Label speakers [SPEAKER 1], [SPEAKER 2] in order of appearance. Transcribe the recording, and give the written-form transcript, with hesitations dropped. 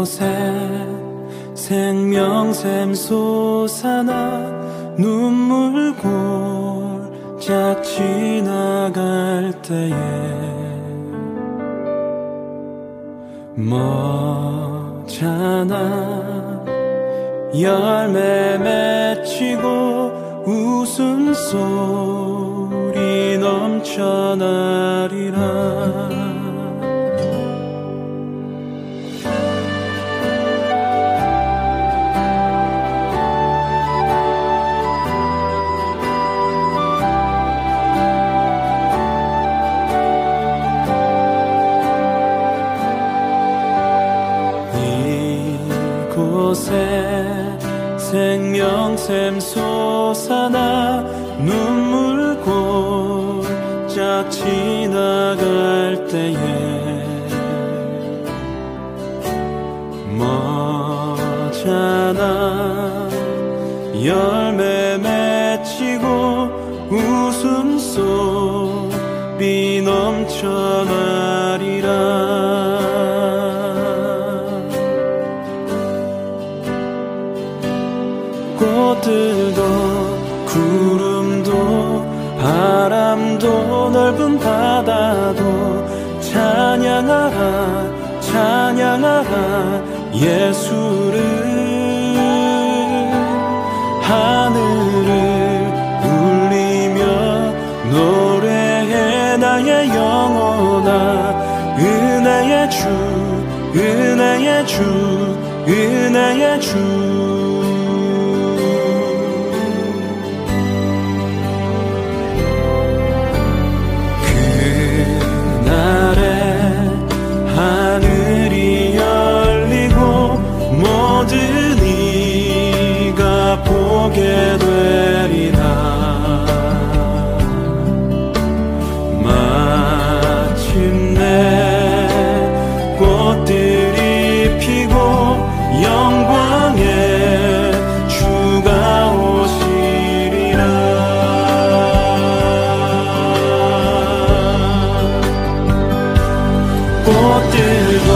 [SPEAKER 1] 이곳에 생명샘 솟아나 눈물 골짝 지나갈 때에 머잖아 열매 맺히고 웃음소리 넘쳐나리라. 이곳에 생명샘 솟아나 눈물 골짝 지나갈 때에 머잖아 열매 맺히고 웃음소리 넘쳐나리라. 꽃들도 구름도 바람도 넓은 바다도 찬양하라 찬양하라 예수를. 하늘을 울리며 노래해 나의 영혼아. 은혜의 주 은혜의 주 은혜의 주. 하늘이 열리고 모든 이가 보게 되리라. 마침내 꽃들이 피고 영광의 주가 오시리라. 꽃들도